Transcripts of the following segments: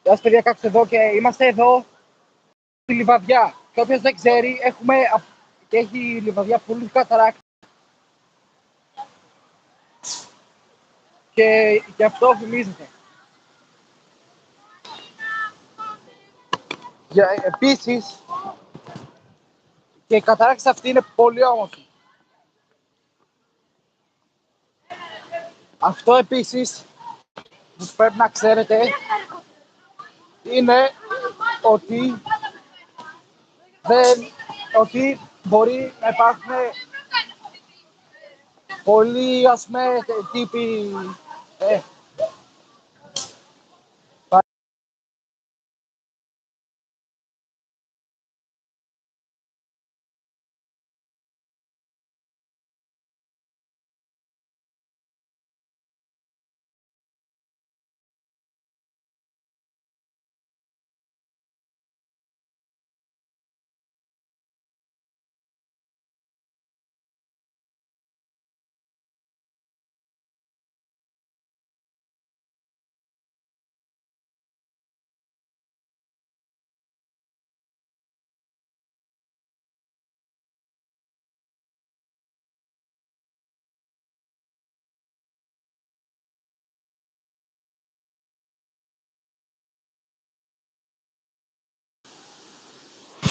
Γεια σας παιδιά, κάτσε εδώ και είμαστε εδώ στη Λιβαδιά. Και όποιος δεν ξέρει, και έχει η Λιβαδιά πολλούς καταράκτες. Και γι' αυτό φημίζεται. Επίσης, και η καταράκτη αυτή είναι πολύ όμορφη. Αυτό επίσης που πρέπει να ξέρετε είναι ότι μπορεί να υπάρχουν πολλοί, ας πούμε, τύποι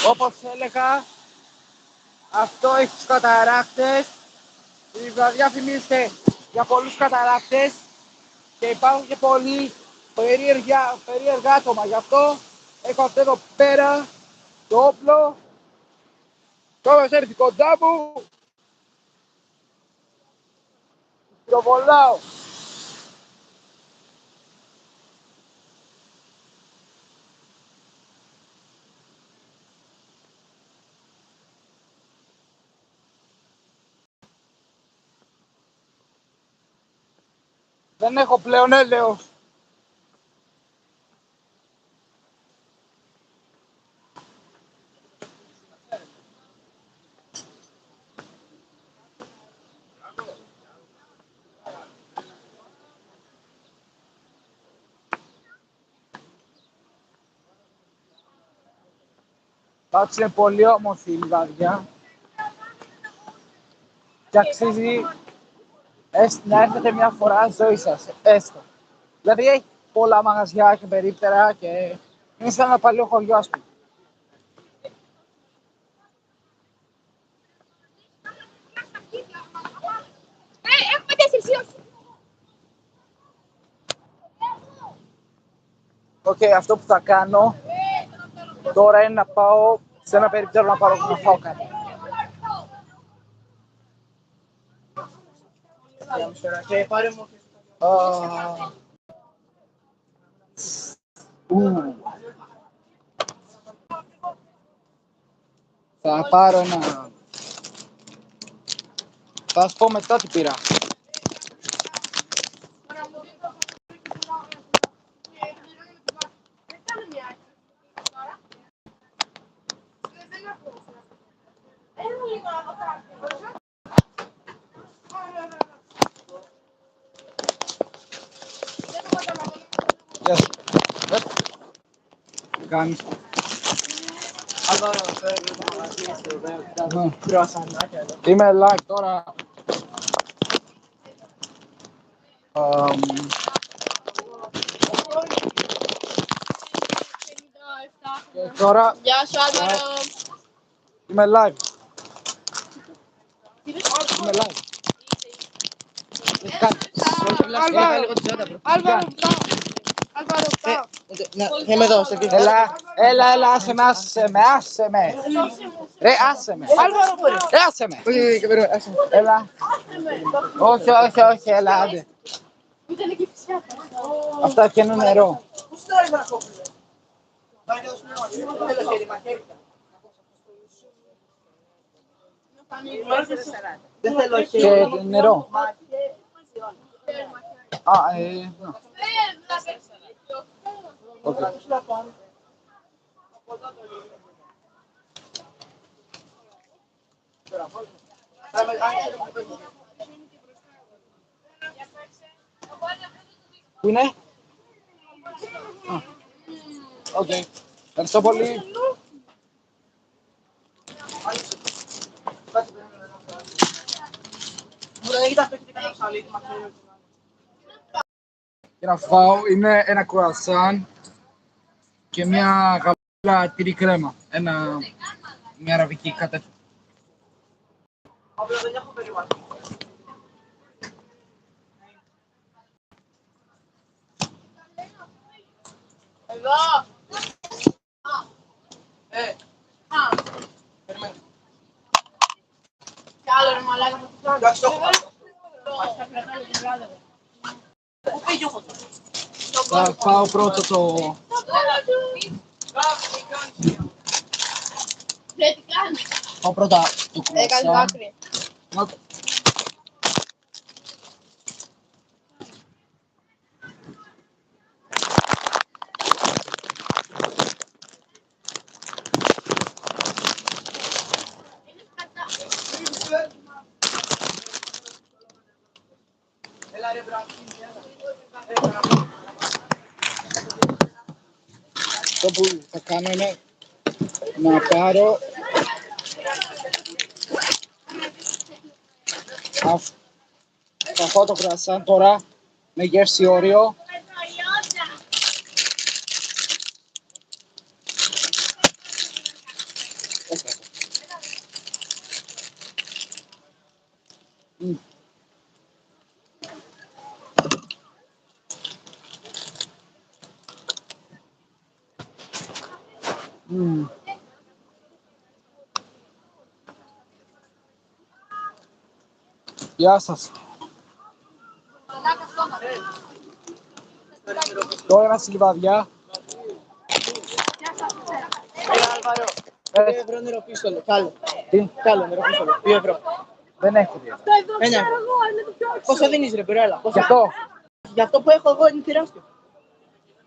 όπως έλεγα, αυτό έχει τους καταράκτες. Η Λιβαδιά φημίζεται για πολλούς καταράκτες και υπάρχουν και πολλοί περίεργα άτομα. Γι' αυτό έχω αυτό εδώ πέρα το όπλο. Το όμως έρθει κοντά μου, το βολάω. Δεν έχω πλέον έλεος. Πάντως είναι πολύ όμορφη η Λιβαδιά και αξίζει να έρθετε μια φορά στη ζωή σας, έστω. Δηλαδή έχει πολλά μαγαζιά και περίπτερα και είναι σαν ένα παλιό χωριό, ας πούμε. Έχουμε 4 ώρες. Οκ, αυτό που θα κάνω τώρα είναι να πάω σε ένα περίπτερο να φάω κάτι. Θα πάρω ένα... Θα σας πω μετά τι πήρα. Γεια σου. Τι κάνεις? Είμαι live τώρα. Και τώρα Γεια σου, Άλβαρο. είμαι live. Είμαι live. Τι κάνεις? Άλβαρο, μπράβο. Είμαι εδώ, σε πίσω. Έλα, άσε με. Ρε, άσε με. Ρε, άσε με. Έλα. Όχι, έλα, άντε. Αυτά καίνουν νερό. Και νερό. Πού είναι? Οκ. Ευχαριστώ πολύ. Για να φάω είναι ένα κρουασάν και μια γαβούλα τυρί κρέμα. Μια αραβική κατεύθυνση. Εδώ. Κι άλλο ρε μαλάκα. Εντάξει, το έχω. Θα φάω πρώτο το... Δεν τι κάνεις. Φάω πρώτα το Έκανες κρουασάν. δάκρυ. Αυτό που θα κάνω είναι να πάρω θα φάω το κρουασάν τώρα με γεύση όριο. Γεια σας. Τώρα είμαστε λιβαδιά. €2 νεροπίστολο. Καλό. Τι, Καλό νεροπίστολο. €2. δεν έχω δει. Ένα ευρώ. Πόσο δίνεις ρε μπρέλα. Γι' αυτό. Για αυτό που έχω εγώ είναι τεράστιο.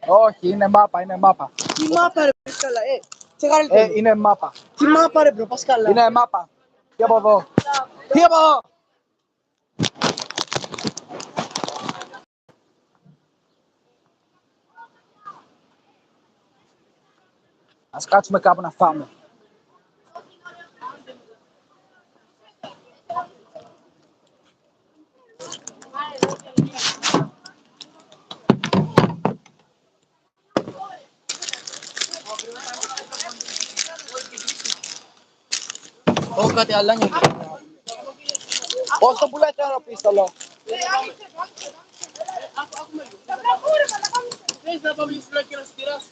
Όχι, είναι μάπα, είναι μάπα. Τι μάπα ρε Πασκάλα. Τσεγάρε λεπτό. Είναι μάπα. Τι μάπα ρε μπρο Πασκάλα. Είναι μάπα. Τι από εδώ. Τι από εδώ. Ας κάτσουμε κάπου να φάμε. Έχω κάτι αλάνια. Πώς το πουλάει το αεροπίστολο. Θες να πάμε λίγο και να στηράσω.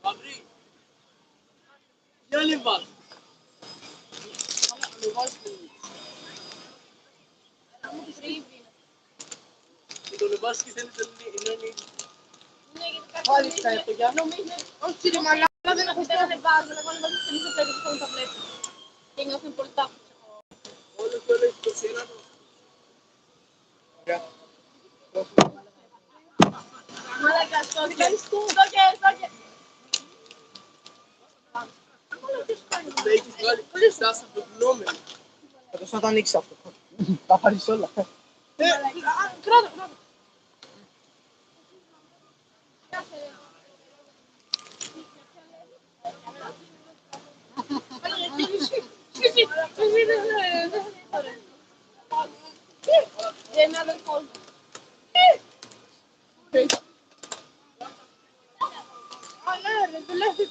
Παυρί. Για λιβάς. Το λιβάσκι θέλει το λιβάσκι. Πάλι στα έφτω για. Όχι ρε μαλάκα, δεν έχω στέλνει βάζω. Εγώ ανεβάζω στο μισό παιδί που θα βλέπει. Και νιώθουν πολύ τάφος. Όλο και όλο έχει το σύνανο. Μαλάκα, στόκε, στόκε. Δεν έχεις βγάλει πολύ στάσα από την νόμερη. Θα το σαν το ανοίξεις αυτό. Τα πάρεις όλα. Κράτα. Δεν είναι αδερφός. Ναι, ρε, δουλεύει.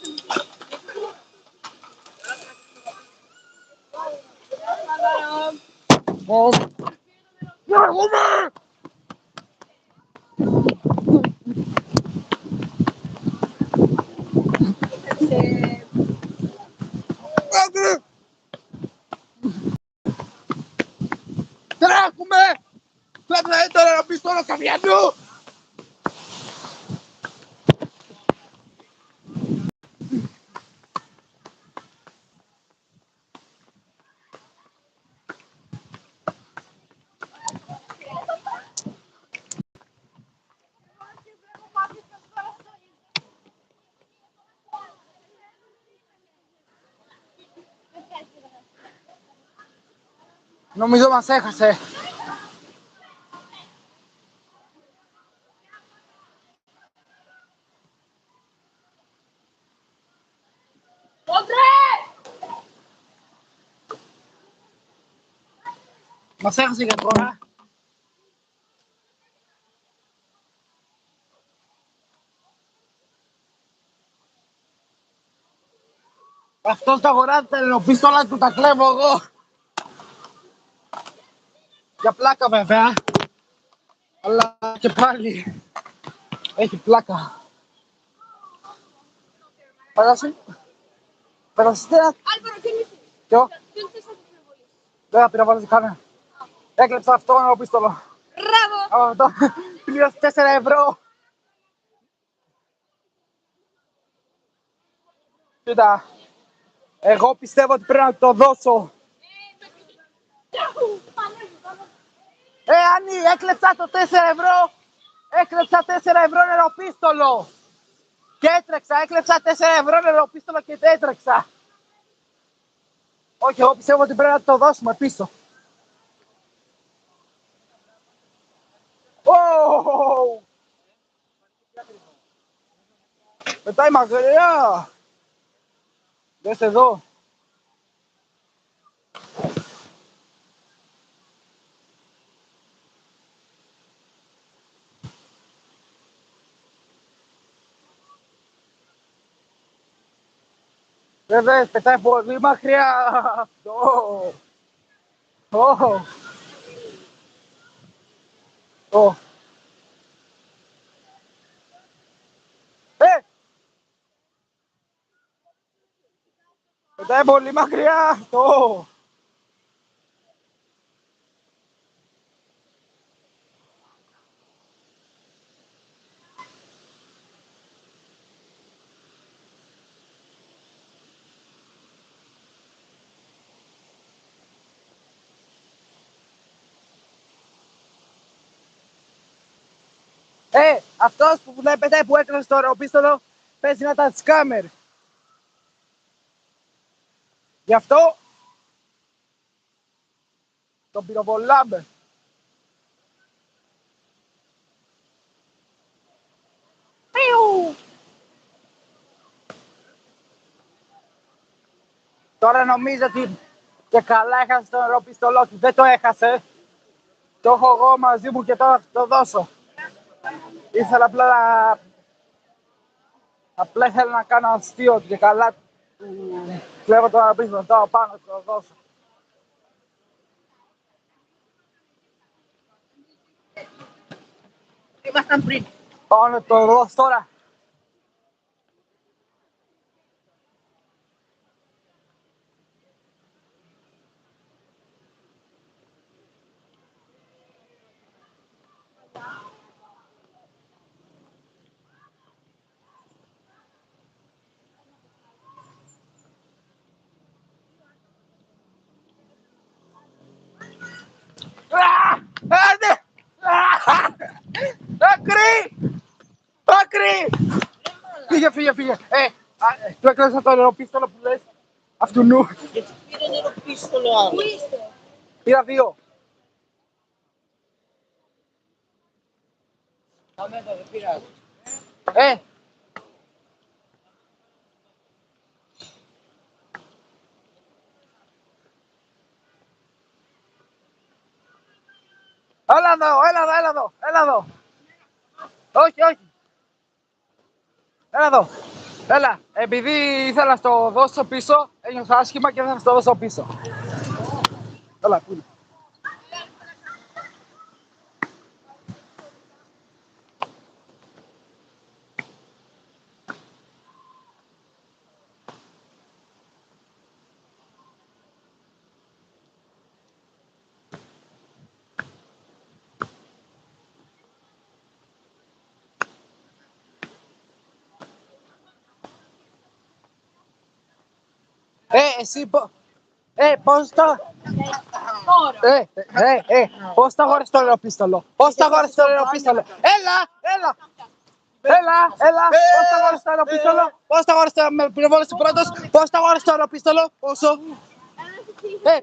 Τρέχουμε! Τρέχουμε τώρα να πεις τώρα Καβιανού! Νομίζω μας έχασε. Μας έχασε για τώρα. Αυτός τα αγοράζει τα ελαιοπίστολα του, τα κλέβω εγώ. Για πλάκα βέβαια. Αλλά και πάλι έχει πλάκα. Πέρασε ένα. Άλβαρο, τι είναι? Ποιο? Τι είναι αυτό που βολείς? Δεν θα πειραβάζει κανένα. Έκλεψα αυτό το ελαιοπίστολο. Μπράβο! Αυτό. Πλήρωσε 4 ευρώ. Κοίτα. Εγώ πιστεύω ότι πρέπει να το δώσω. Άννη, έκλεψα το 4 ευρώ. Έκλεψα 4 ευρώ νεροπίστολο. Και έτρεξα, έκλεψα 4 ευρώ νεροπίστολο και έτρεξα. Όχι, εγώ πιστεύω ότι πρέπει να το δώσουμε πίσω. Oh! Πετάει μακριά. Δες εδώ. Βέβαια, πετάει πολύ μακριά αυτό. Πετάει πολύ μακριά αυτό. Αυτός που βλέπετε που έκλεισε το αεροπίστολο παίζει να ήταν σκάμερ. Γι' αυτό τον πυροβολάμε. Τώρα νομίζω ότι και καλά έχασε το αεροπίστολό του. Δεν το έχασε. Το έχω εγώ μαζί μου και τώρα θα το δώσω. Ήθελα απλά ήθελα να κάνω αστείο ότι και καλά κλέβω το αεροπίστολο. Τώρα πάνω θα το δώσω. Ήμασταν πριν. Πάω να το δώσω τώρα. Άντε! Άκρη! Άκρη! Φύγε. Του έκλεισα το νεροπίστολο που λες. Αυτού νου. Γιατί πήρε νεροπίστολο άλλο. Πού είστε? Πήρα 2. Πάμε εδώ, δεν πειράζει. Έλα εδώ. Όχι. Έλα εδώ. Έλα, επειδή ήθελα να στο δώσω πίσω, ένιωσα άσχημα και δεν θα στο δώσω πίσω. Έλα, πού είναι. Εσύ πώς το... Πώς το αγόρασες το νεροπίστολο. Πώς το αγόρασες το νεροπίστολο. Έλα. Πώς το αγόρασες το νεροπίστολο. Πώς το αγόρασες το... Με πυροβόλησε πρώτος. Πώς το αγόρασες το νεροπίστολο. Πόσο.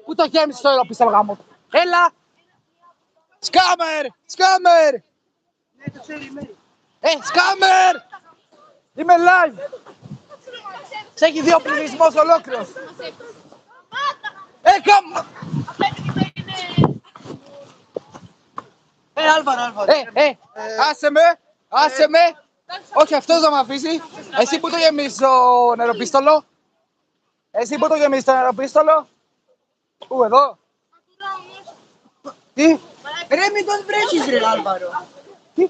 Πού το γέμισες το νεροπίστολο γάμο. Έλα. Σκάμερ. Σκάμερ. Είμαι live. Σε έχει δει ο πληθυσμός ολόκληρος. Άλβαρο. Άσε με. Όχι, αυτός θα με αφήσει. Εσύ που το γεμίζεις το νεροπίστολο. Εσύ που το γεμίζεις το νεροπίστολο. Πού, εδώ. Τι, Ρε μην τον βρέσεις ρε Άλβαρο. τι.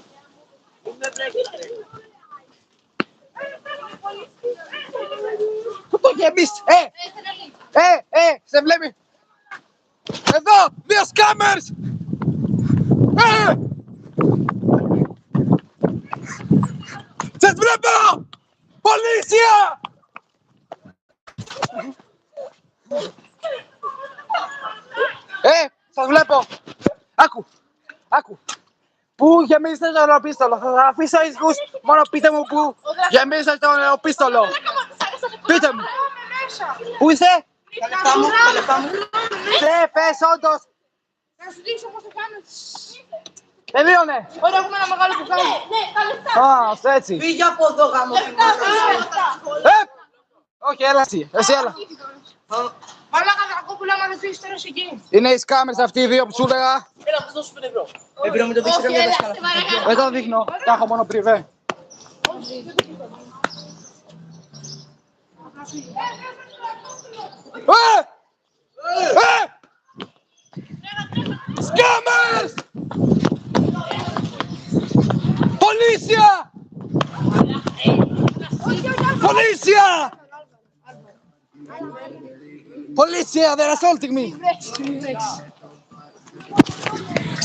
Πού το γεμίζεις, σε βλέπει. Εδώ, δύο σκάμερς. Σας βλέπω. Πολύσια. Σας βλέπω. Άκου. Πού γεμίζετε το νεροπίστολο. Θα σας αφήσω ίσχους. Μόνο πείτε μου πού γεμίζετε το νεροπίστολο. Πείτε μου. Πού είστε? Τα λεφτά μου. Πες όντως. Να σου δείξω πώς το κάνεις. Τελείωνε. Ωραία, έχουμε ένα μεγάλο που κάνουμε. Ναι, τα λεφτά. Α, έτσι. Φύγε από εδώ γάμο. Όχι, έλα εσύ έλα. Μαλάκα Δρακόπουλα, άμα δεν φύγεις τώρα είσαι εκεί. Είναι οι σκάμερς αυτοί οι δύο που σου έλεγα. Έλα, θα δώσω 5 ευρώ. Ευρώ μην το δείξω καμιά δασκάλα. Δεν το δείχνω, τα έχω μόνο πριβέ. Σκάμερς! Πολύσια! Πολύσια! Πολύσια, they're assaulting me!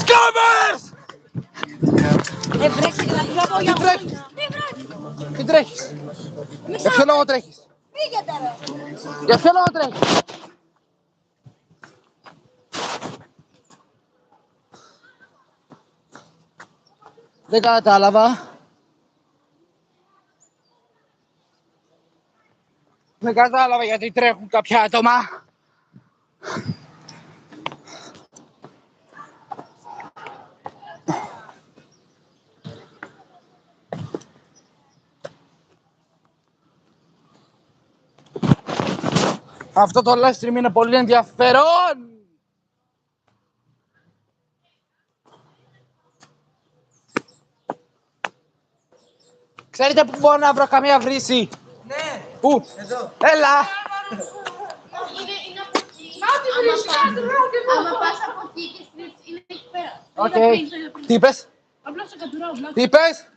Σκάμερς! Τι τρέχεις? Για ποιο λόγο τρέχεις? Για ποιο λόγο τρέχεις? Δεν κατάλαβα. Δεν κατάλαβα γιατί τρέχουν κάποια άτομα. Αυτό το live stream είναι πολύ ενδιαφέρον. Ξέρετε που μπορώ να βρω καμία βρύση? Ναι, Πού? εδώ. Έλα! Είναι από εκεί. Άμα πας από εκεί και στρίψεις, είναι εκεί πέρα. Οκ. Τι είπες? Απλά σε κατουράω, Τι είπες?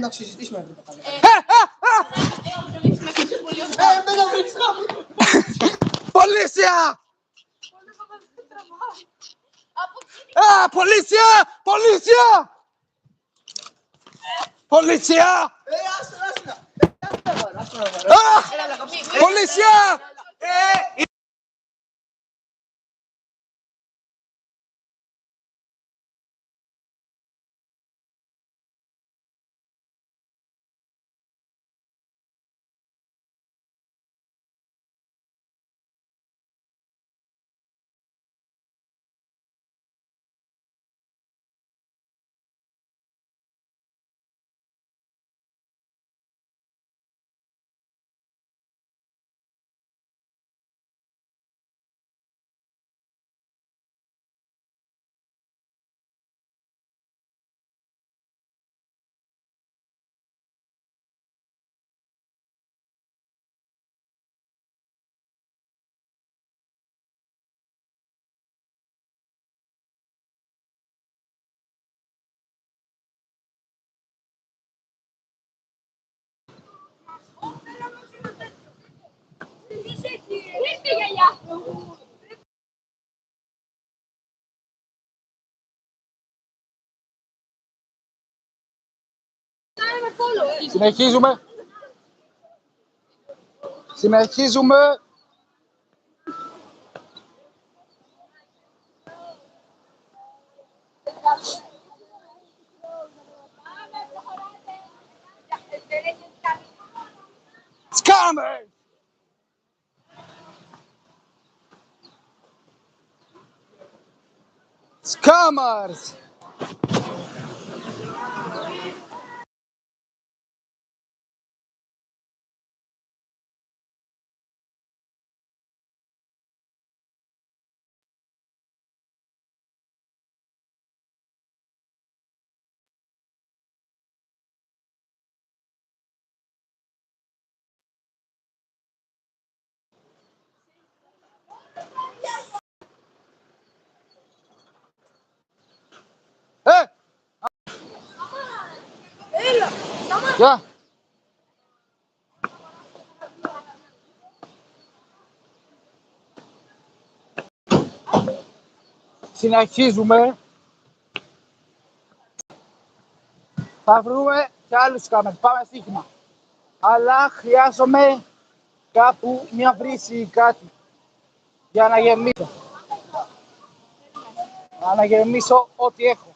Να συζητήσουμε αυτό το καλό. Με το βρίσκω. Πολύσια! Πολύσια! Πολύσια! Πολύσια! Πολύσια! Συνεχίζουμε. Scammers! Scammers! Γεια. Συνεχίζουμε. Θα βρούμε και άλλους κάμερες. Πάμε στοίχημα. Αλλά χρειάζομαι κάπου μια βρύση ή κάτι για να γεμίσω. Για να γεμίσω ό,τι έχω.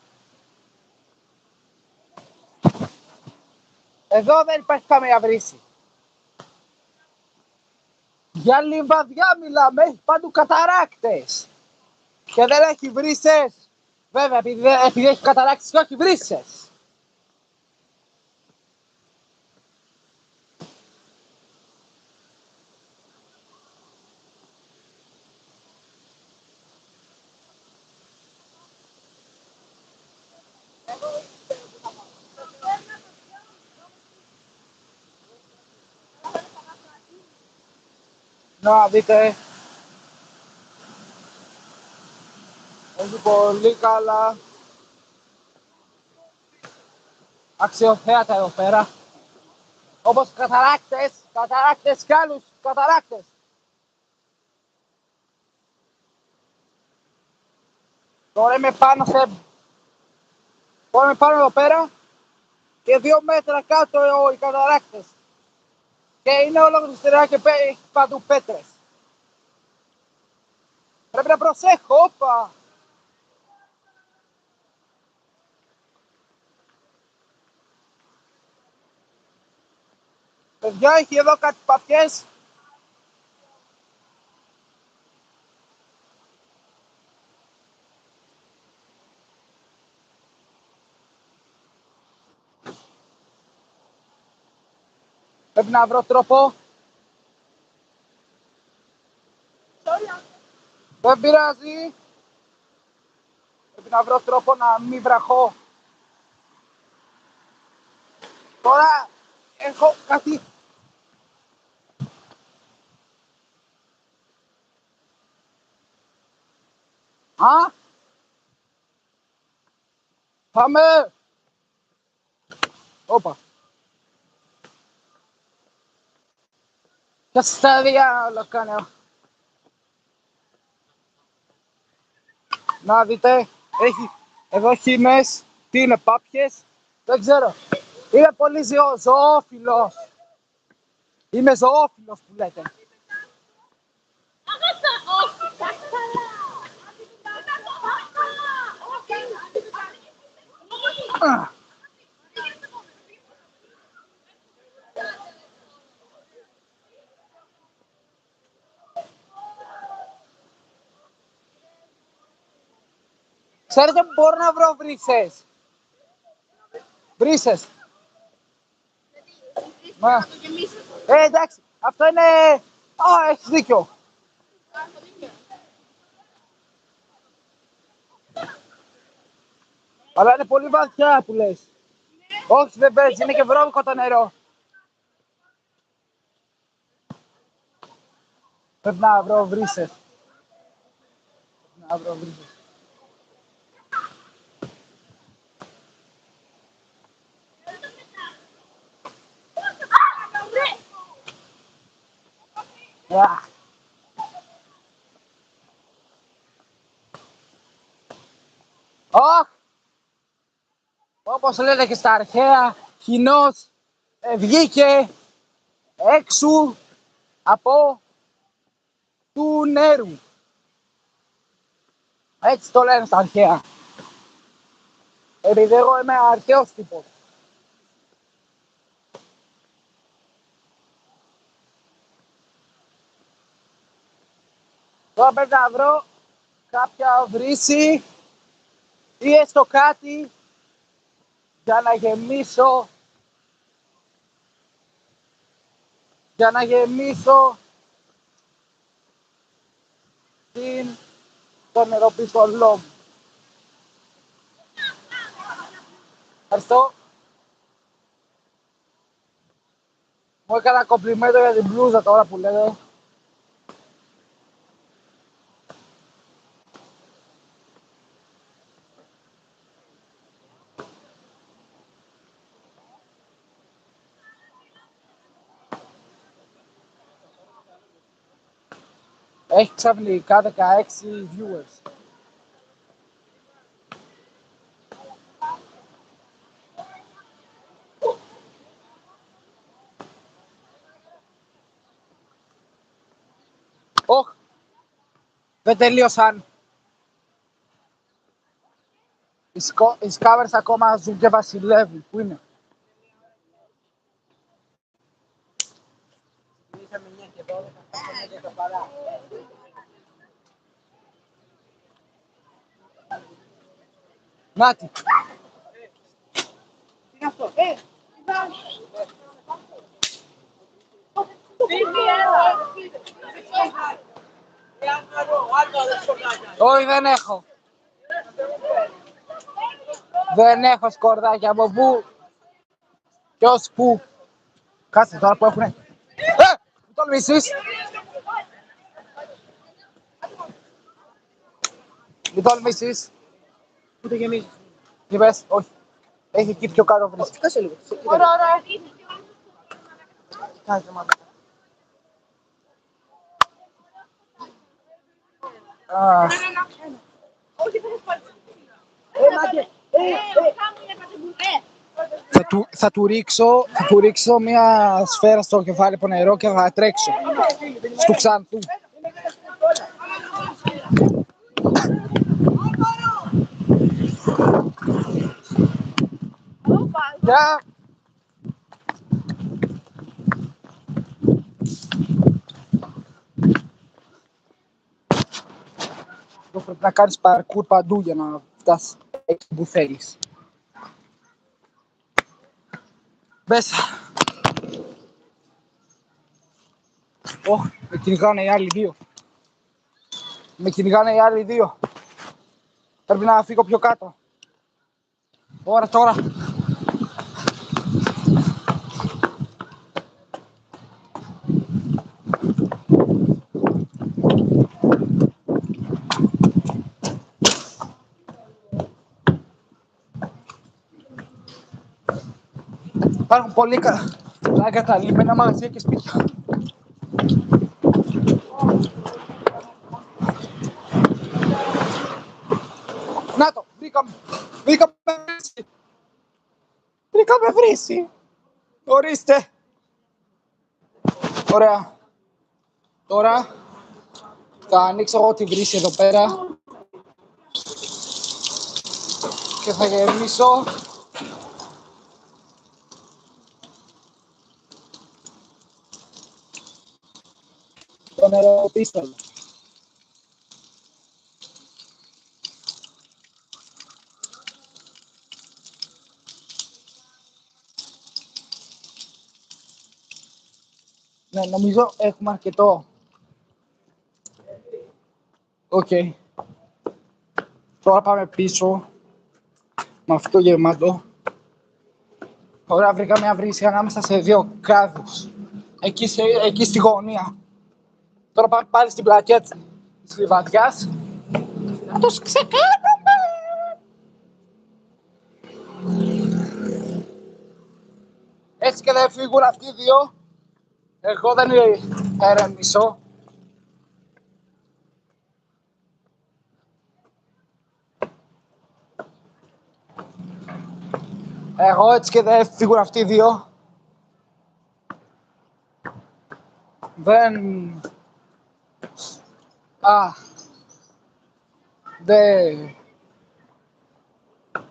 Εδώ δεν υπάρχει καμία βρύση. Για λιβαδιά μιλάμε, έχει παντού καταράκτες. Και δεν έχει βρύσες. Βέβαια, επειδή έχει καταράκτες και όχι βρύσες. Να δείτε. Έχει πολύ καλά. Αξιοθέατα εδώ πέρα. Όπως καταράκτες κι άλλους καταράκτες. Τώρα είμαι πάνω εδώ πέρα και 2 μέτρα κάτω οι καταράκτες. Και είναι ολοκληρωτικά και έχει παντού πέτρες. Πρέπει να προσέχω, όπα. Παιδιά, έχει εδώ κάτι παπιές. Πρέπει να βρω τρόπο. Δεν πειράζει. Πρέπει να βρω τρόπο να μην βραχώ. Τώρα έχω κάτι. Α! Πάμε! Όπα. Και στα διάολα κάνω. Να δείτε, εδώ χήμες, τι είναι, πάπιες, δεν ξέρω. Είμαι πολύ ζωόφιλος. Είμαι ζωόφιλος που λέτε. Ξέρετε που μπορώ να βρω βρύσες. Βρύσες. Εντάξει, αυτό είναι... Α, έχεις δίκιο. Αλλά είναι πολύ βαθιά που λες. Όχι, δεν παίζει, είναι και βρώμικο το νερό. Πρέπει να βρω βρύσες. Ωχ! Όπως λένε και στα αρχαία, κοινός βγήκε έξω από του νερού. Έτσι το λένε στα αρχαία. Επειδή εγώ είμαι αρχαίος τύπος. Τώρα πρέπει να βρω κάποια βρύση ή έστω κάτι για να γεμίσω το νεροπιστολό μου. Ευχαριστώ. Μου έκανα κομπλιμέντο για την μπλούζα τώρα που λέτε. Έχει ξαφνικά 16 viewers. Όχι, δεν τελείωσαν. Οι σκάβερς ακόμα ζουν και βασιλεύουν. Πού είναι? Νάτι. Τι είναι αυτό? Όχι, δεν έχω. Δεν έχω σκορδάκια. Από πού? Ποιος πού? Κάτσε τώρα που έχουνε. Μην τολμήσεις. Μην τολμήσεις. Ούτε γεμίζει. Τι πες? Όχι. Έχει εκεί πιο κάτω βρίσκει. Κάσε λίγο. Ωραία, ωραία. Κάτσε μάτι. Α, Όχι, δεν έχω πάρει. Μάγκε. θα του ρίξω μια σφαίρα στο κεφάλι από νερό και θα τρέξω. Στου Ξάνθου. Γεια. Πρέπει να κάνεις παρκούρ παντού για να φτάσεις εκεί που θέλεις. Μέσα. Με κυνηγάνε οι άλλοι δύο. Με κυνηγάνε οι άλλοι δύο. Πρέπει να φύγω πιο κάτω. Τώρα. Υπάρχουν πολύ εγκαταλειμμένα μαγαζιά και σπίτια. Να το, βρήκαμε βρύση. Ορίστε. Ωραία. Τώρα θα ανοίξω εγώ τη βρύση εδώ πέρα και θα γεμίσω το νεροπίστολο. Ναι, νομίζω έχουμε αρκετό. Οκ. Τώρα πάμε πίσω με αυτό το γεμάτο. Ωραία, βρήκα μια βρύση ανάμεσα σε δύο κάδους. Εκεί στη γωνία. Τώρα πάμε πάλι στην πλακέτσα της λιβαδιάς. Να τους ξεκάνουμε! Έτσι και δεν φύγουν αυτοί οι δύο. Εγώ δεν ερεμίσω. Εγώ έτσι και δεν φύγουν αυτοί οι δύο. Δεν...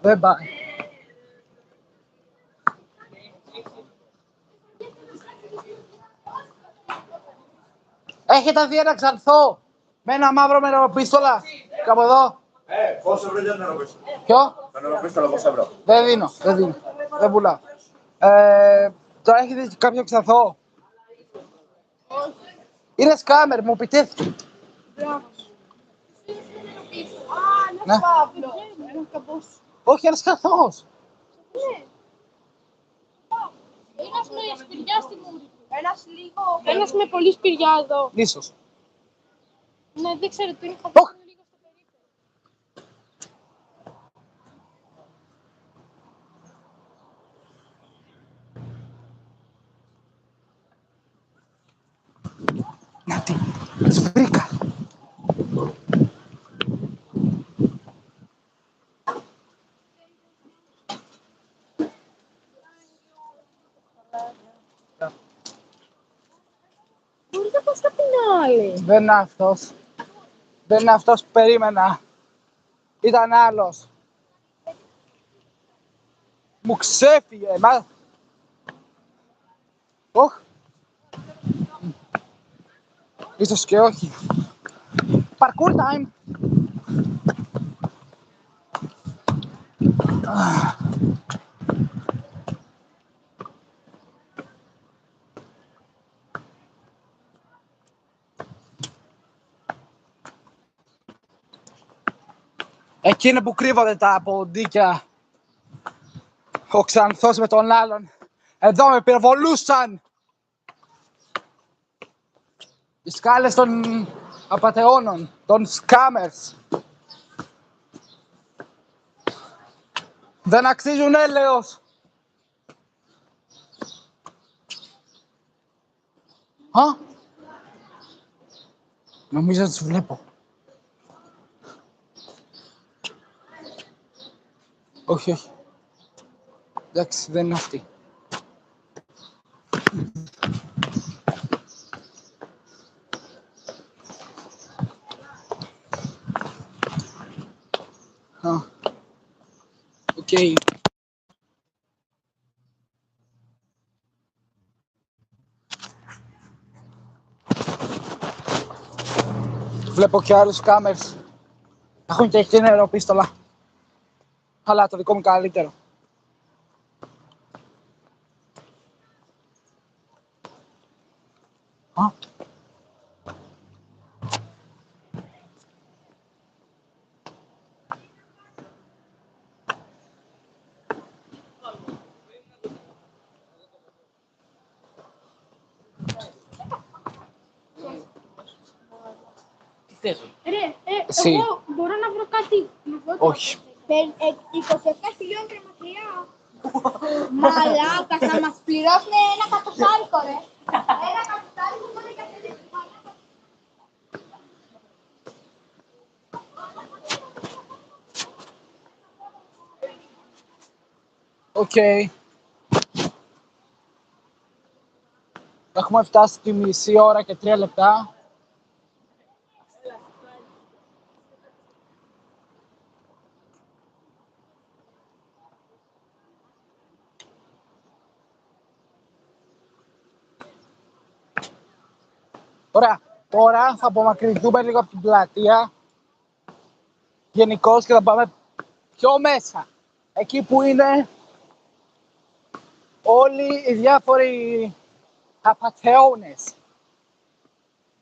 Δεν πάει. Έχετε δει ένα ξανθό με ένα μαύρο νεροπίστολα κάπου εδώ? Πόσο ευρώ για το νεροπίστολο? Ποιο? Το νεροπίστολο πόσο ευρώ? Δεν δίνω. Δεν πουλάω. Τώρα έχετε δει κάποιο ξανθό? Είναι σκάμερ, μου επιτέθηκε. Ένας Παύλο. Ένας καμπός. Όχι, ένας καθός. Ένας με σπηριά στη μούρη. Ένας με πολύ σπηριά εδώ. Ίσως. Ναι, δεν ξέρω τι είναι καθόλου λίγο στο περίπτωμα. Να τι, τις βρήκα. Δεν είναι αυτός. Δεν είναι αυτός που περίμενα. Ήταν άλλος. Μου ξέφυγε, μα... Οχ. Ίσως και όχι. Parkour time. Εκείνοι που κρύβονται τα ποντίκια. Ο Ξανθός με τον άλλον. Εδώ με πυροβολούσαν. Οι σκάλες των απατεώνων, των σκάμερς. Δεν αξίζουν έλεος. Νομίζω ότι τους βλέπω. Όχι, όχι. Εντάξει, δεν είναι αυτή. Οκ. Βλέπω και άλλους κάμερς. Έχουν και εκεί νεροπίστολα. Αλλά το δικό μου καλύτερο. Εσύ. Εγώ μπορώ να βρω κάτι. Όχι. 27 χιλιόμετρα μακριά. Μαλάκα, θα μας πληρώσουν ένα κατοστάρικο, ρε. Ένα κατοστάρικο μόνο για αυτή την Οκ. Έχουμε φτάσει τη μισή ώρα και 3 λεπτά. Ωραία, τώρα θα απομακρυνθούμε λίγο από την πλατεία γενικώς και θα πάμε πιο μέσα. Εκεί που είναι όλοι οι διάφοροι απατεώνες.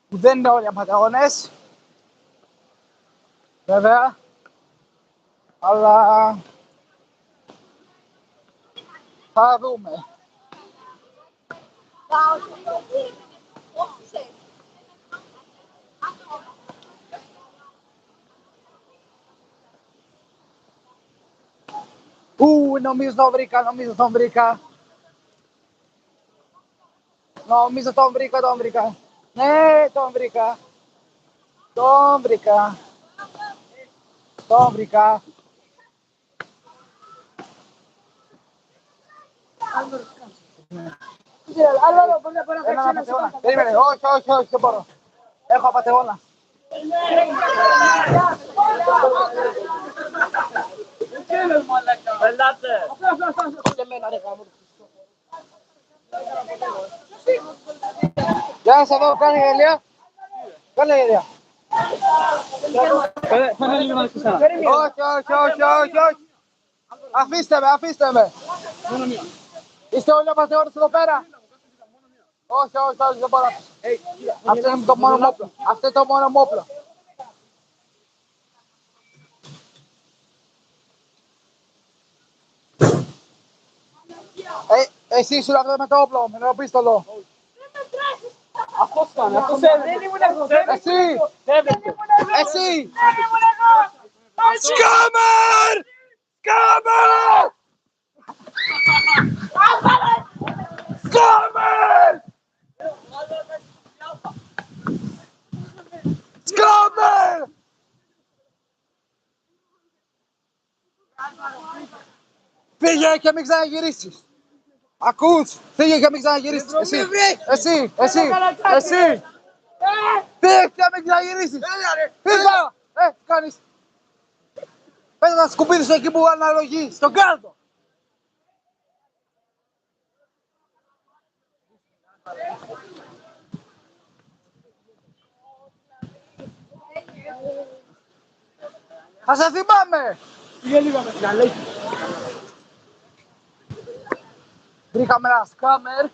Που δεν είναι όλοι απατεώνες, βέβαια, αλλά θα δούμε. Νομίζω τον βρήκα. Νομίζω τον βρήκα. Ναι, τον βρήκα. Ένα απατεώνα. Περίμενε, όχι, δεν μπορώ. Έχω απατεώνα. Γεια σας, εδώ, κάνε γελία. Όχι. Αφήστε με. Είστε όλοι απατεώνες εδώ πέρα. Όχι, δεν μπορώ. Αυτό είναι το μόνο μου όπλο. Εσύ ήσουν αυτό με το όπλο, με το πίστολο. Αυτός κάνει, αυτός έδινε. Δεν ήμουν εγώ. Εσύ! Σκάμερ! Φύγε και μην ξαναγυρίσεις. Ακούς, φύγε και μην ξαναγυρίσεις. Εσύ. Τι, μην ξαναγυρίσεις. Τι κάνεις. Πες τα σκουπίδι σου εκεί που αναλογεί. Στον κάτω. Θα σε θυμάμαι. Πήγε λίγο με την Αλέκη. Βρήκαμε ένα σκάμερ.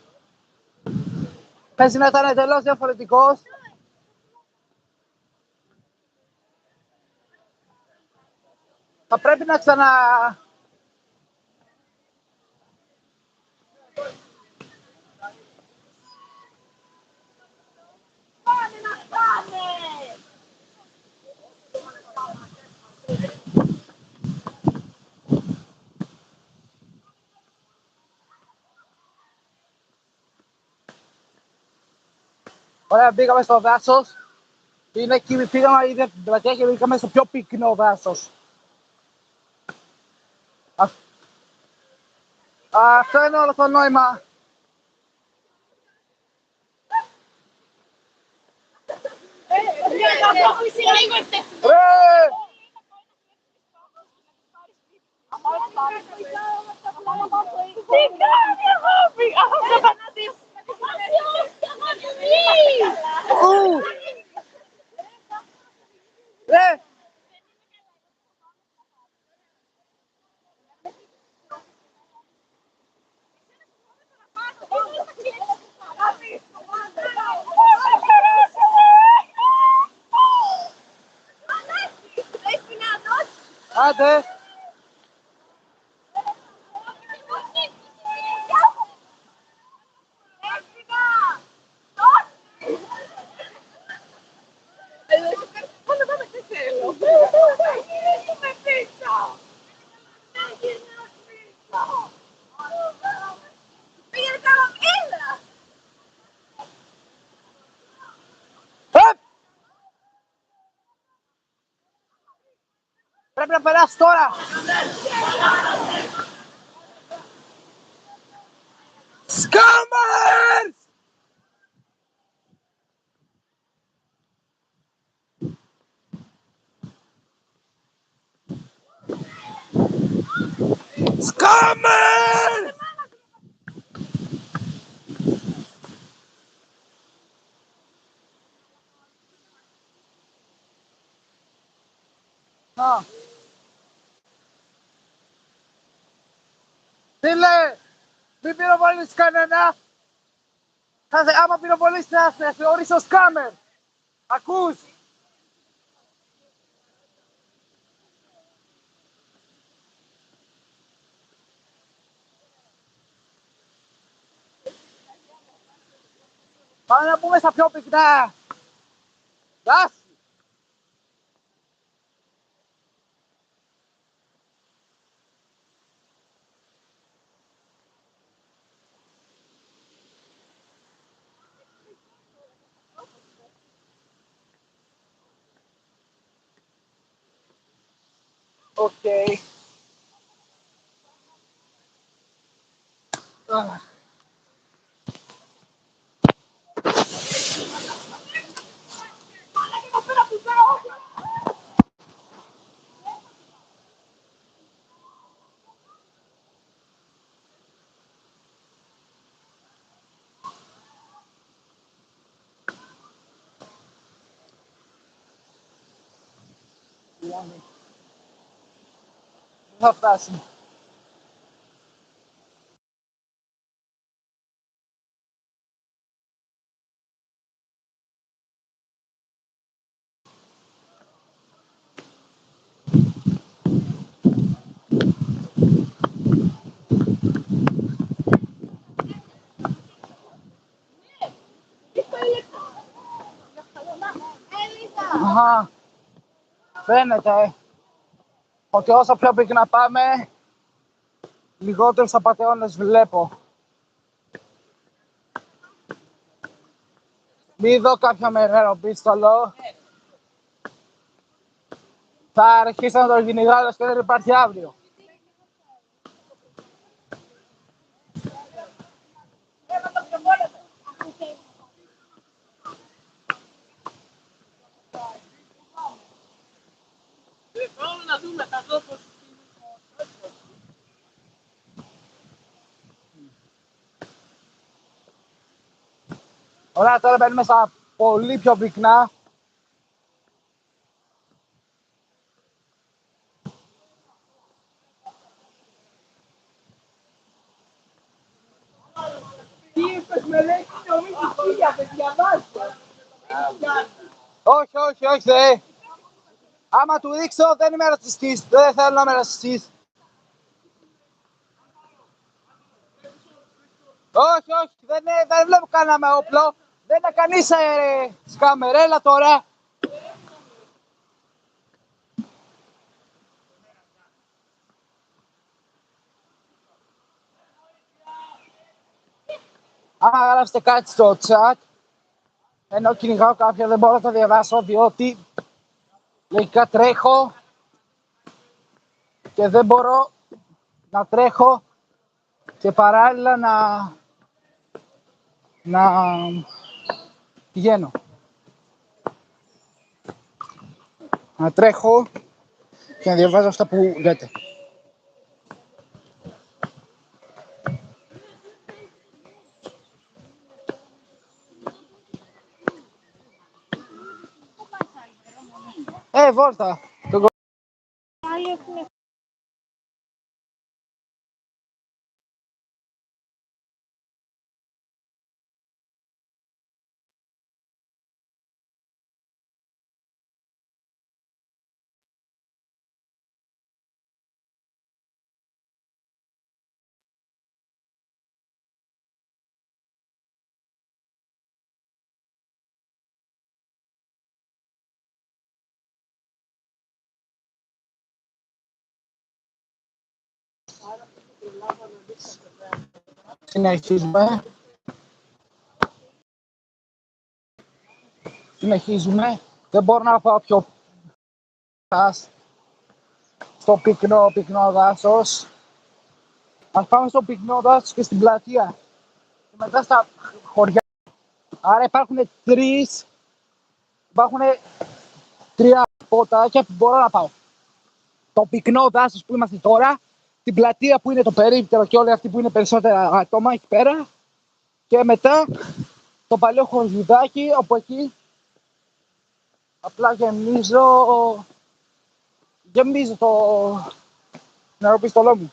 Παίζει να ήταν εντελώς διαφορετικός. Θα πρέπει να Πάνε να πάνε! Ωραία, μπήκαμε στο δάσος. Είναι εκεί, πήγαμε ήδη από την πλατεία και μπήκαμε στο πιο πυκνό δάσος. Αυτό είναι όλο το νόημα. Τι κάνει αγάπη! Έπρεπε να δεις! Άντε. Πρέπει να περάσει τώρα. Σκάμερς! Σκάμερς! Φίλε, μην πυροβολήσεις κανένα. Άμα πυροβολήσεις θα σε θεωρήσω σκάμερ. Ακούς. Πάμε να πούμε στα πιο πυκνά. Δάση. Οκ. Δεν θα φτάσει. Αχα. Φαίνεται ότι όσο πιο πυκνά πάμε, λιγότερους απατεώνες βλέπω. Μη δω κάποιο μερεροπίστολο. Θα αρχίσω να το κυνηγάω και δεν υπάρχει αύριο. μετά το πώς Ωραία, τώρα μπαίνουμε στα πολύ πιο πυκνά. τι είπες με λέξη νομίζεις χίλια, παιδιά, βάζω. Όχι, όχι, όχι, δε. Άμα του ρίξω, δεν είμαι ρατσιστής. Δεν θέλω να είμαι ρατσιστής. Όχι, όχι, δεν βλέπω κανένα με όπλο. Δεν είναι κανείς σκάμερ, έλα τώρα. Άμα γράψετε κάτι στο chat, ενώ κυνηγάω κάποιον, δεν μπορώ να το διαβάσω, διότι λογικά τρέχω και δεν μπορώ να τρέχω και παράλληλα να πηγαίνω. Να τρέχω και να διαβάζω αυτά που λέτε. Βόλτα. Συνεχίζουμε. Δεν μπορώ να πάω πιο στο πυκνό δάσος. Ας πάμε στο πυκνό δάσος και στην πλατεία. Και μετά στα χωριά. Άρα υπάρχουν τρία ποτάκια που μπορώ να πάω. Το πυκνό δάσος που είμαστε τώρα, την πλατεία που είναι το περίπτερο και όλοι αυτοί που είναι περισσότερα άτομα εκεί πέρα. Και μετά το παλιό χωριουδάκι, όπου εκεί απλά γεμίζω το νεροπιστολό μου.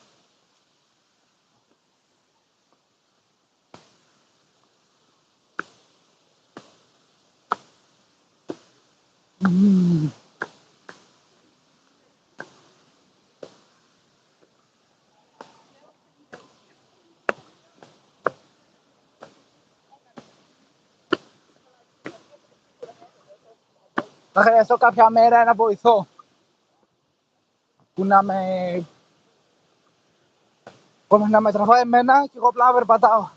Θα χρειαστώ κάποια μέρα ένα βοηθό που να με τραβάει εμένα και εγώ απλά περπατάω.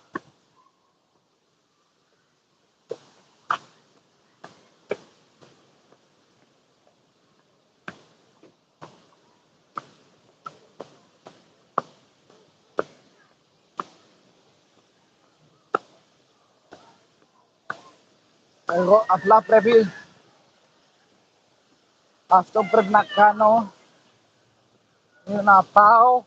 Εγώ απλά αυτό που πρέπει να κάνω είναι να πάω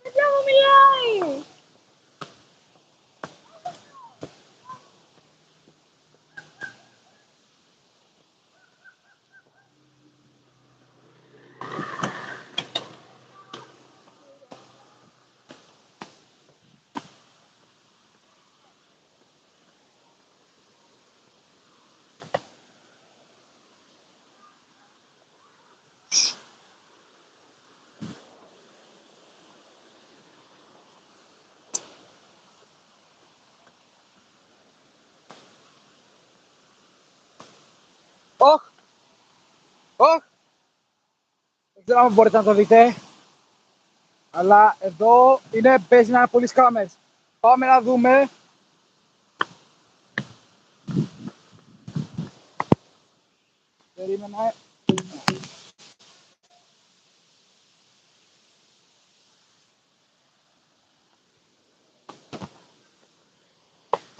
Παιδιά μου μιλάει. όχι, δεν ξέρω αν μπορείτε να το δείτε, αλλά εδώ παίζει να είναι πολλοί σκάμερς. Πάμε να δούμε. Περίμενε.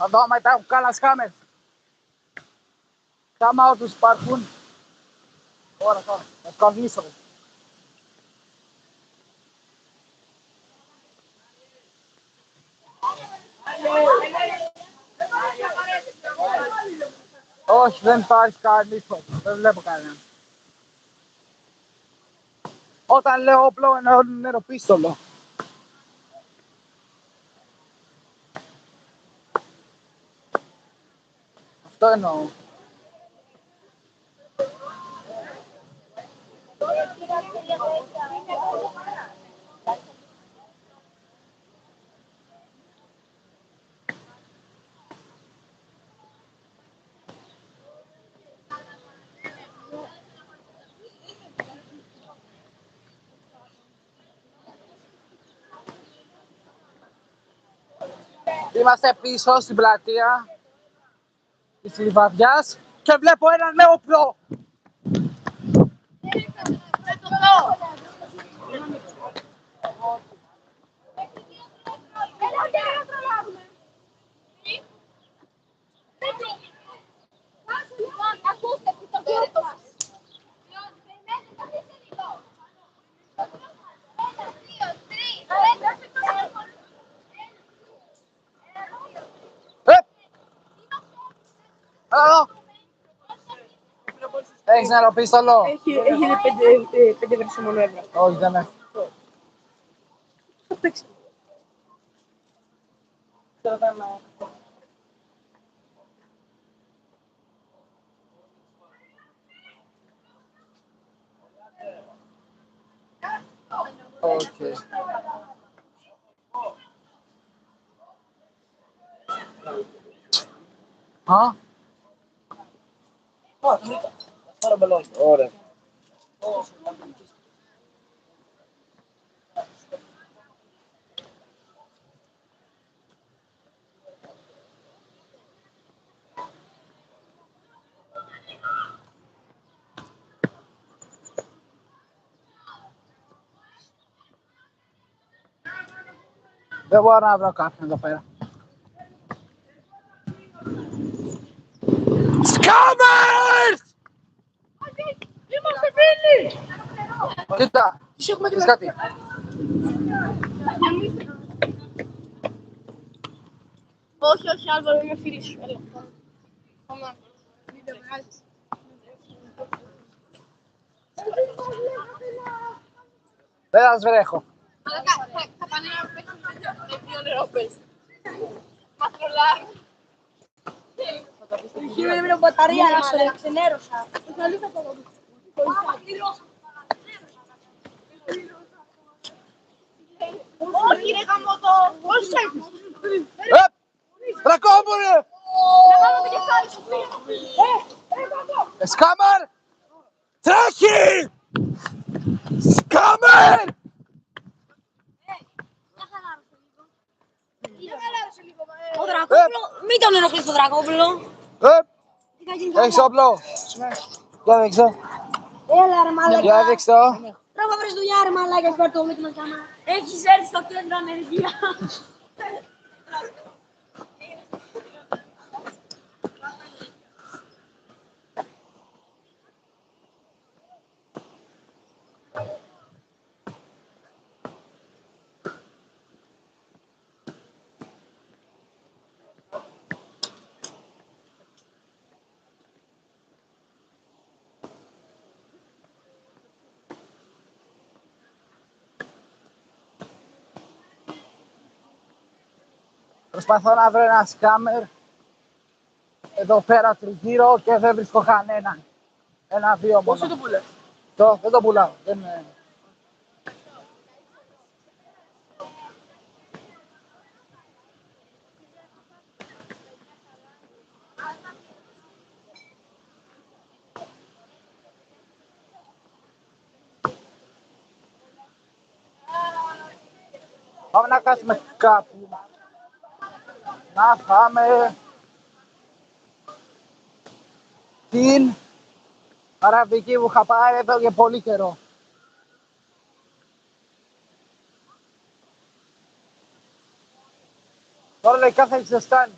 Θα δω μετά κάλας κάμερες. Κάμα τους υπάρχουν. Ωραία, τώρα. Θα σκαβήσω. Όχι, δεν υπάρχει κανείς. Δεν βλέπω κανέναν. Όταν λέω όπλο εννοώ νεροπίστολο. Αυτό εννοώ. Είμαστε πίσω στην πλατεία της Λιβαδιάς και βλέπω έναν με όπλο. Έχεις νεροπίστολο? Έχει 5 βρύσια μόνο έβγαλε. Όχι, δεν έχω. Θα παίξει. Okay. Α? Τώρα μπαλόνι. Ωραία. Δεν μπορώ να βρω κάποιον εδώ πέρα. Scammers! Είμαστε φίλοι! Κοίτα, πεις κάτι. Όχι, όχι, Άλβαρο, είμαι φίλη σου. Έλα. Πάμε. Βίντεο βγάζεις. Δεν σας βρέχω. Αλλά θα πάνε να παίξουν με 2 νερόπες. Μας τρολάρουν. Είχε μια μπαταρία να σε ξενέρωσα. Όχι, ρε γαμώτο. Πώς έχεις. Τρακόμουρε! Να κάνω το κεφάλι σου. Σκάμερ! Τρέχει! Σκάμερ! Ο Δρακόπουλο, μην τον ενοχλείς τον Δρακόπουλο. Έχεις όπλο? Για δείξω. Έλα ρε μαλάκα. Για δείξω. Πρέπει να βρεις δουλειά ρε μαλάκα, σπέρ το μύτη μας κάμα. Έχεις έρθει στο κέντρο ανεργία. Προσπαθώ να βρω ένα σκάμερ εδώ πέρα τριγύρω και δεν βρίσκω κανέναν. Ένα-δύο μόνο. Πόσο το πουλες? Δεν το πουλάω. Πάμε να κάτσουμε κάπου. Να φάμε την αραβική που είχα πάρει εδώ για πολύ καιρό. Τώρα λέει κάθε έχει ζεστάνει.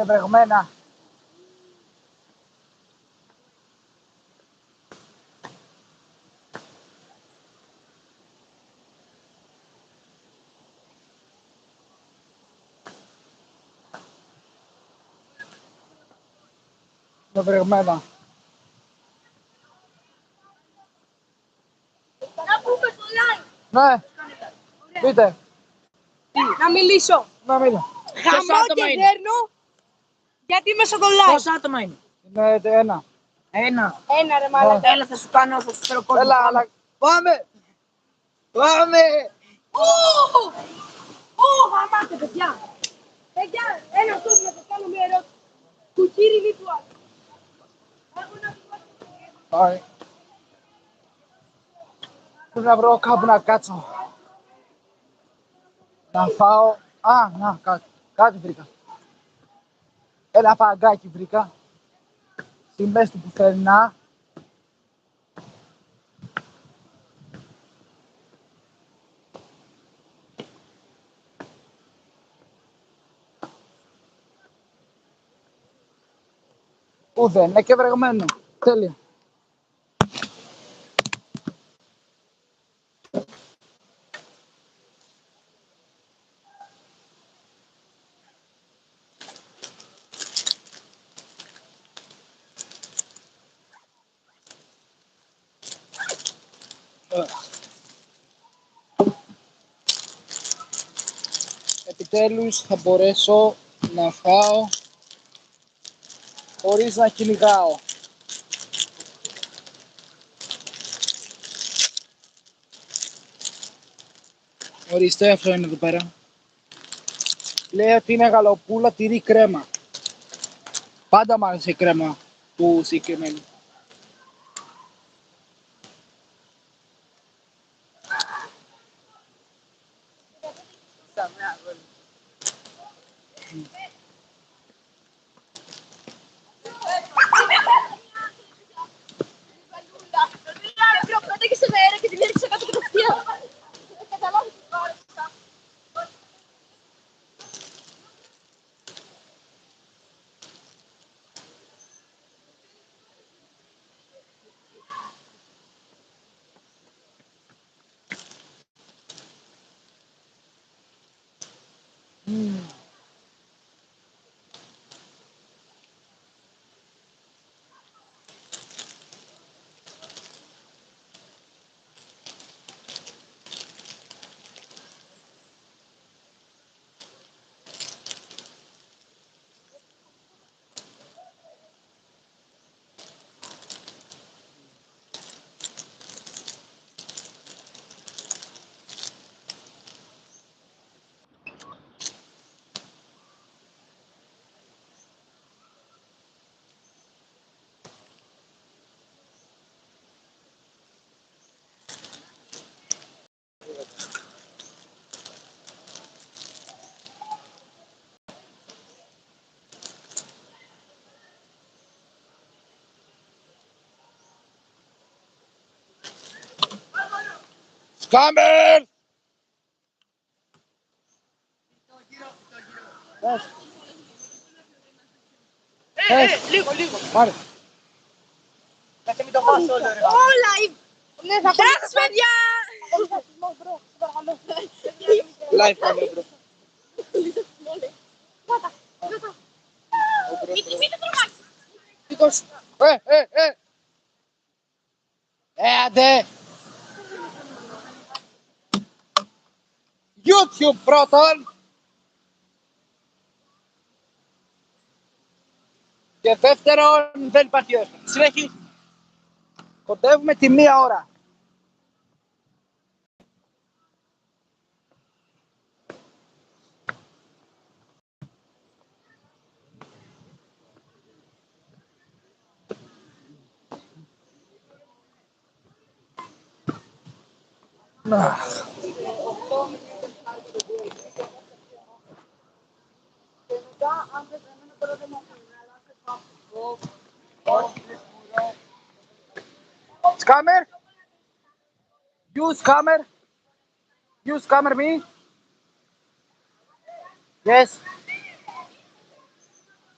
Είναι βρεγμένα. Είναι βρεγμένα. Να πούμε το live. Ναι, πείτε. Να μιλήσω. Να μείνω. Χαμό και δέρνω. Γιατί είμαι στο live. Πόσα άτομα είναι? Είναι ένα. Ένα. Ένα ρε μαλάκα. Έλα, θα σου κάνω, θα σου φέρω κόσμο. Έλα, αλλά... Πάμε! Πάμε! Χαμάτε παιδιά. Παιδιά, ένα αυτό να σας κάνω μια ερώτηση. Κουκύρι ρитуάλ. Έχω να σου πω. Πάει. Πρέπει να βρω κάπου να κάτσω. Να φάω... Α, να, κάτι βρήκα. Ένα παγκάκι βρήκα. Στη μέση του πουθενά. Πού δεν είναι και βρεγμένο. Τέλεια. Επιτέλους θα μπορέσω να φάω χωρίς να κυνηγάω. Ορίστε, αυτό είναι εδώ πέρα. Λέει ότι είναι γαλοπούλα τυρί κρέμα. Πάντα μου άρεσε η κρέμα του συγκεκριμένου. Πρώτα και σε μέρα και την έριξα κάτω κατευθείαν. Καταλάβεις τι χώρισα. Σκάμερ! Λίγο. Πάρε. Κάτι μην το φας όλο, ρε. Όλα η... Ναι, θα Γεια σας παιδιά! Live κάμερα, bro. Μην το τρομάξεις. Νίκος. Άντε. YouTube πρώτον. Και δεύτερον, δεν υπάρχει όρια. Συνέχιση. Κοντεύουμε τη 1 ώρα. Scammer? You scammer? You scammer me? Yes.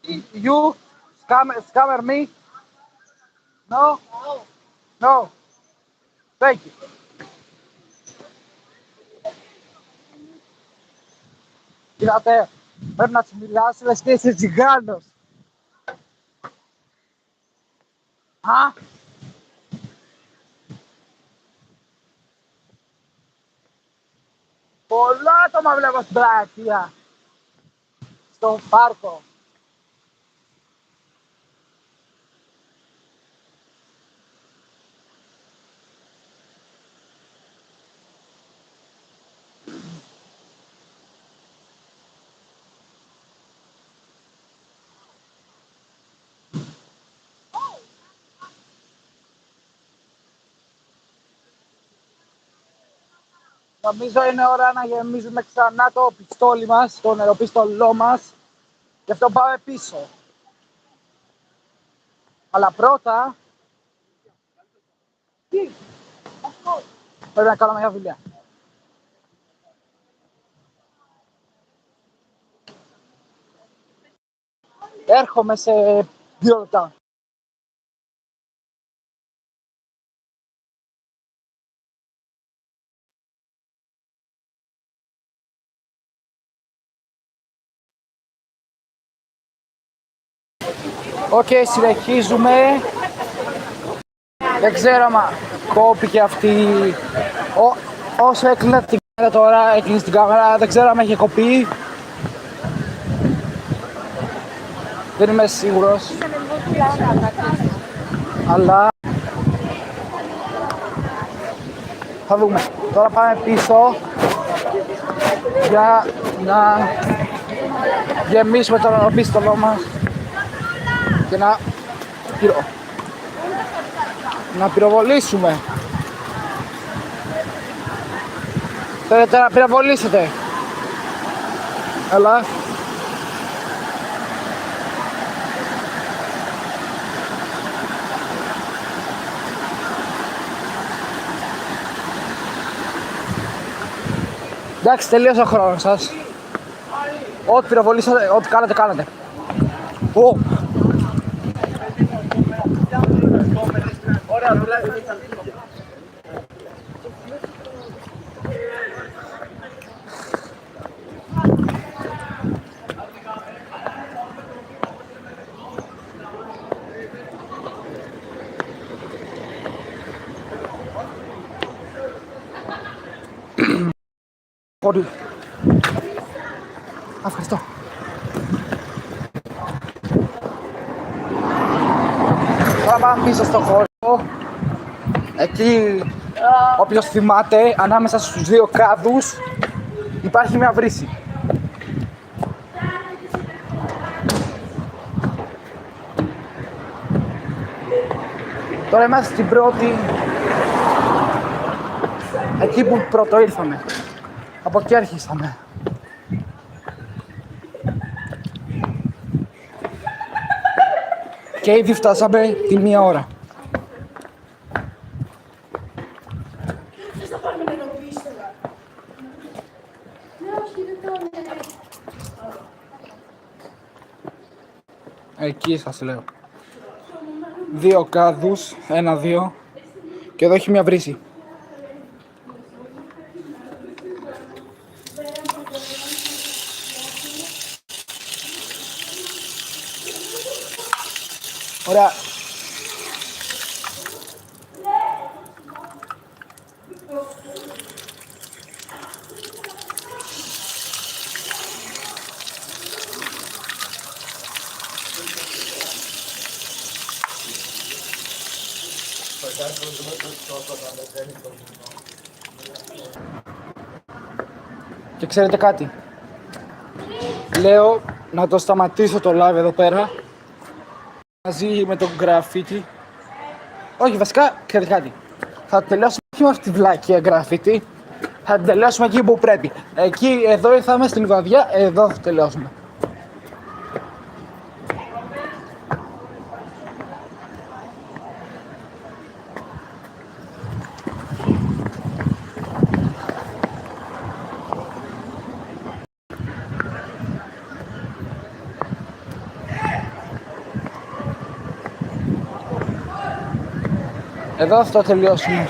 You scammer me? No? No. Thank you. Είδατε, πρέπει να τους μιλάς, λες και είσαι τσιγάνος. Α, πολλά άτομα βλέπω στην πλατεία, στον πάρκο. Νομίζω είναι ώρα να γεμίζουμε ξανά το πιστόλι μας, το νεροπίστολό μας. Γι' αυτό πάμε πίσω. Αλλά πρώτα... Τι? Πρέπει να κάνω μια δουλειά. Έρχομαι σε 2 λεπτά. Οκ, συνεχίζουμε. Δεν ξέρω άμα κόπηκε αυτή. Όσο έκλεινα την κάμερα τώρα, έκλεισε την κάμερα, δεν ξέρω άμα είχε κοπεί. Δεν είμαι σίγουρος. Αλλά θα δούμε. Τώρα πάμε πίσω για να γεμίσουμε το νεροπίστολό μας και να πυροβολήσουμε. Θέλετε να πυροβολήσετε? Έλα. Εντάξει, τελείωσε ο χρόνος σας. Ό,τι πυροβολήσατε, ό,τι κάνατε, κάνατε. Ωραία, δουλεύει. Πολύ. Ευχαριστώ. Τώρα πάμε πίσω στο χώρο. Εκεί, όποιος θυμάται, ανάμεσα στους 2 κάδους υπάρχει μια βρύση. Τώρα είμαστε στην πρώτη, εκεί που πρώτο ήρθαμε. Από εκεί αρχίσαμε. Και ήδη φτάσαμε τη 1 ώρα. Εκεί σας λέω. 2 κάδους, 1-2. Και εδώ έχει μια βρύση. Ωραία. Και ξέρετε κάτι, λέω να το σταματήσω το live εδώ πέρα μαζί με το graffiti. Όχι, βασικά, ξέρετε κάτι, θα τελειώσουμε όχι με αυτή τη βλάκια graffiti, θα τελειώσουμε εκεί που πρέπει. Εκεί, εδώ ήρθαμε στην Λιβαδιά, εδώ θα τελειώσουμε. Εδώ θα το τελειώσουμε.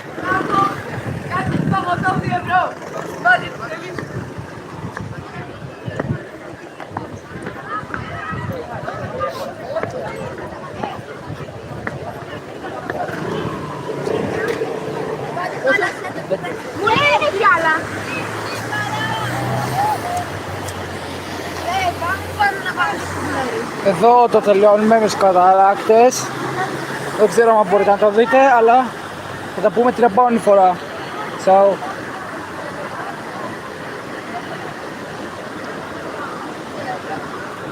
Κάτι παγωτό 2 ευρώ. Βάλε το τελείως. Μου λέει κι άλλα. Εδώ το τελειώνουμε με τους καταράκτες. Δεν ξέρω αν μπορείτε να το δείτε, αλλά θα τα πούμε την επόμενη φορά. Ciao.